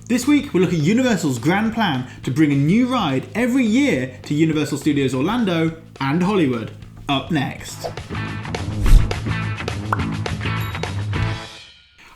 This week we look at Universal's grand plan to bring a new ride every year to Universal Studios Orlando and Hollywood. Up next.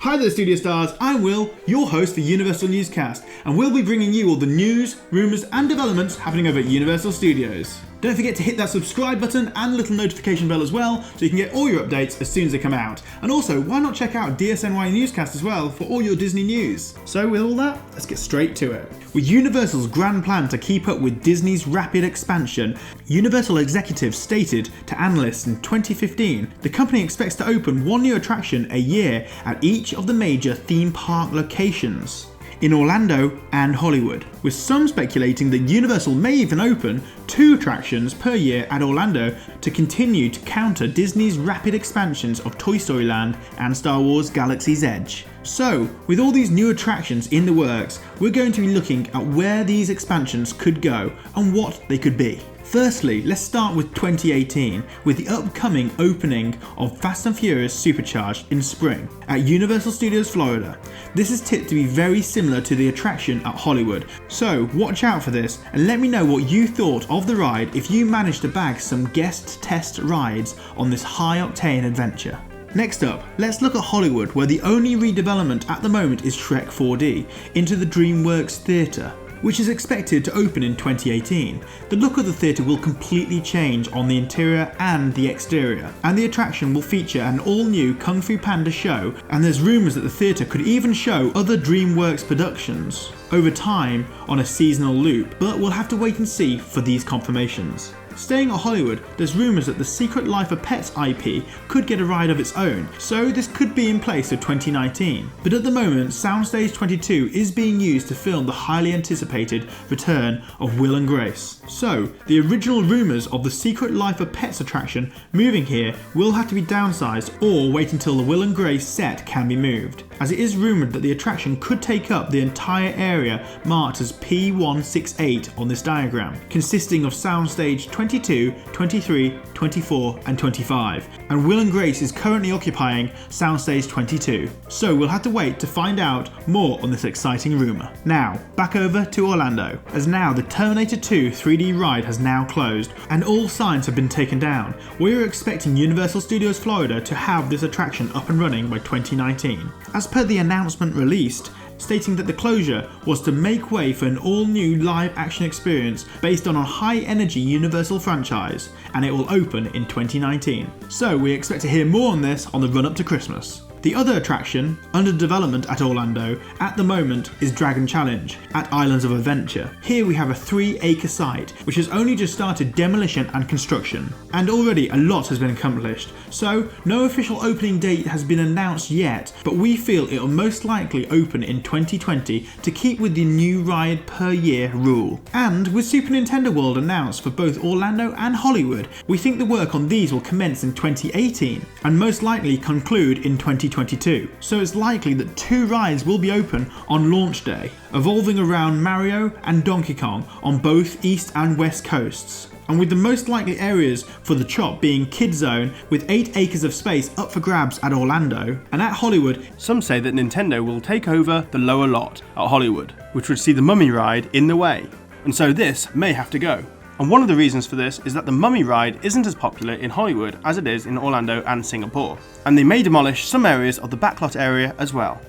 Hi there Studio Stars, I'm Will, your host for Universal Newscast, and we'll be bringing you all the news, rumours and developments happening over at Universal Studios. Don't forget to hit that subscribe button and little notification bell as well, so you can get all your updates as soon as they come out. And also, why not check out DSNY Newscast as well for all your Disney news. So with all that, let's get straight to it. With Universal's grand plan to keep up with Disney's rapid expansion, Universal executives stated to analysts in 2015 the company expects to open one new attraction a year at each of the major theme park locations in Orlando and Hollywood, with some speculating that Universal may even open 2 attractions per year at Orlando to continue to counter Disney's rapid expansions of Toy Story Land and Star Wars Galaxy's Edge. So, with all these new attractions in the works, we're going to be looking at where these expansions could go and what they could be. Firstly, let's start with 2018, with the upcoming opening of Fast and Furious Supercharged in spring at Universal Studios Florida. This is tipped to be very similar to the attraction at Hollywood, so watch out for this and let me know what you thought of the ride if you managed to bag some guest test rides on this high-octane adventure. Next up, let's look at Hollywood, where the only redevelopment at the moment is Shrek 4D into the DreamWorks theatre, which is expected to open in 2018. The look of the theatre will completely change on the interior and the exterior, and the attraction will feature an all-new Kung Fu Panda show, and there's rumours that the theatre could even show other DreamWorks productions over time on a seasonal loop, but we'll have to wait and see for these confirmations. Staying at Hollywood, there's rumours that the Secret Life of Pets IP could get a ride of its own, so this could be in place for 2019. But at the moment, Soundstage 22 is being used to film the highly anticipated return of Will and Grace. So, the original rumours of the Secret Life of Pets attraction moving here will have to be downsized or wait until the Will and Grace set can be moved, as it is rumoured that the attraction could take up the entire area marked as P168 on this diagram, consisting of Soundstage 22, 23, 24 and 25, and Will and Grace is currently occupying Soundstage 22, so we'll have to wait to find out more on this exciting rumour. Now, back over to Orlando, as now the Terminator 2 3D ride has now closed and all signs have been taken down. We are expecting Universal Studios Florida to have this attraction up and running by 2019. As per the announcement released, stating that the closure was to make way for an all-new live-action experience based on a high-energy Universal franchise, and it will open in 2019. So we expect to hear more on this on the run-up to Christmas. The other attraction, under development at Orlando at the moment, is Dragon Challenge at Islands of Adventure. Here we have a 3-acre site which has only just started demolition and construction, and already a lot has been accomplished, so no official opening date has been announced yet, but we feel it will most likely open in 2020 to keep with the new ride per year rule. And with Super Nintendo World announced for both Orlando and Hollywood, we think the work on these will commence in 2018 and most likely conclude in 2022, so it's likely that 2 rides will be open on launch day, evolving around Mario and Donkey Kong on both east and west coasts, and with the most likely areas for the chop being Kid Zone with 8 acres of space up for grabs at Orlando, and at Hollywood some say that Nintendo will take over the lower lot at Hollywood, which would see the Mummy ride in the way, and so this may have to go. And one of the reasons for this is that the Mummy ride isn't as popular in Hollywood as it is in Orlando and Singapore, and they may demolish some areas of the backlot area as well.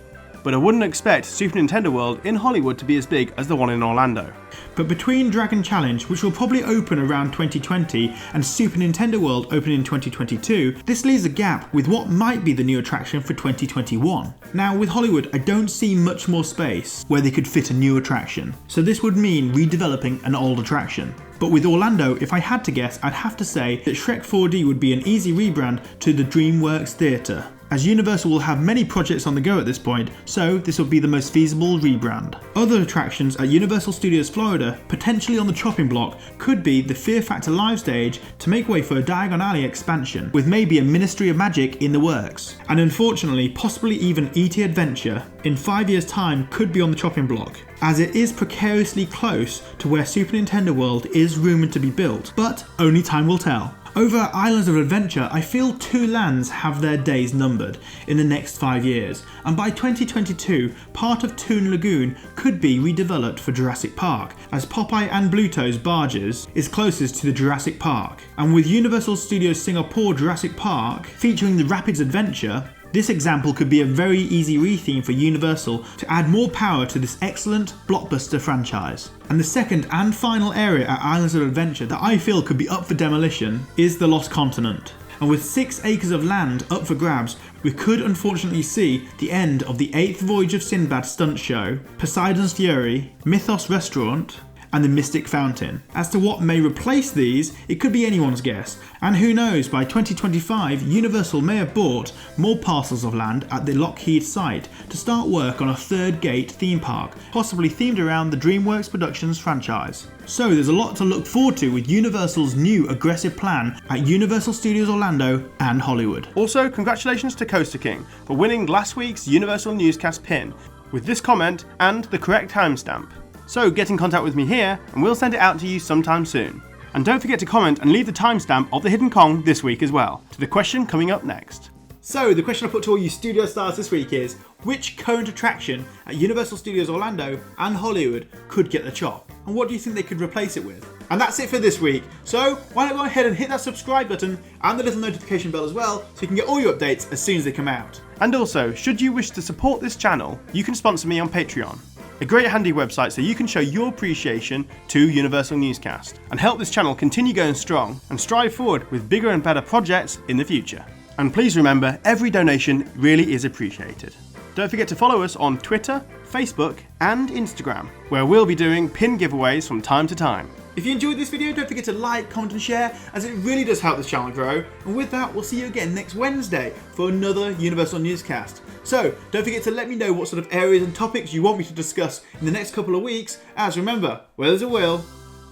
But I wouldn't expect Super Nintendo World in Hollywood to be as big as the one in Orlando. But between Dragon Challenge, which will probably open around 2020, and Super Nintendo World opening in 2022, this leaves a gap with what might be the new attraction for 2021. Now with Hollywood, I don't see much more space where they could fit a new attraction, so this would mean redeveloping an old attraction. But with Orlando, if I had to guess, I'd have to say that Shrek 4D would be an easy rebrand to the DreamWorks theatre, as Universal will have many projects on the go at this point, so this will be the most feasible rebrand. Other attractions at Universal Studios Florida, potentially on the chopping block, could be the Fear Factor live stage to make way for a Diagon Alley expansion, with maybe a Ministry of Magic in the works, and unfortunately possibly even E.T. Adventure in 5 years' time could be on the chopping block, as it is precariously close to where Super Nintendo World is rumoured to be built, but only time will tell. Over at Islands of Adventure, I feel two lands have their days numbered in the next 5 years, and by 2022, part of Toon Lagoon could be redeveloped for Jurassic Park, as Popeye and Bluto's barges is closest to the Jurassic Park. And with Universal Studios Singapore Jurassic Park featuring the Rapids Adventure, this example could be a very easy retheme for Universal to add more power to this excellent blockbuster franchise. And the second and final area at Islands of Adventure that I feel could be up for demolition is the Lost Continent. And with 6 acres of land up for grabs, we could unfortunately see the end of the 8th Voyage of Sinbad stunt show, Poseidon's Fury, Mythos Restaurant, and the Mystic Fountain. As to what may replace these, it could be anyone's guess. And who knows, by 2025, Universal may have bought more parcels of land at the Lockheed site to start work on a third gate theme park, possibly themed around the DreamWorks Productions franchise. So there's a lot to look forward to with Universal's new aggressive plan at Universal Studios Orlando and Hollywood. Also, congratulations to Coaster King for winning last week's Universal Newscast pin with this comment and the correct timestamp. So get in contact with me here and we'll send it out to you sometime soon. And don't forget to comment and leave the timestamp of the Hidden Kong this week as well, to the question coming up next. So the question I put to all you studio stars this week is, which current attraction at Universal Studios Orlando and Hollywood could get the chop? And what do you think they could replace it with? And that's it for this week. So why don't go ahead and hit that subscribe button and the little notification bell as well, so you can get all your updates as soon as they come out. And also, should you wish to support this channel, you can sponsor me on Patreon. A great handy website so you can show your appreciation to Universal Newscast and help this channel continue going strong and strive forward with bigger and better projects in the future. And please remember, every donation really is appreciated. Don't forget to follow us on Twitter, Facebook and Instagram, where we'll be doing pin giveaways from time to time. If you enjoyed this video, don't forget to like, comment and share, as it really does help this channel grow. And with that, we'll see you again next Wednesday for another Universal Newscast. So don't forget to let me know what sort of areas and topics you want me to discuss in the next couple of weeks, as remember, where there's a will,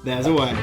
there's a way.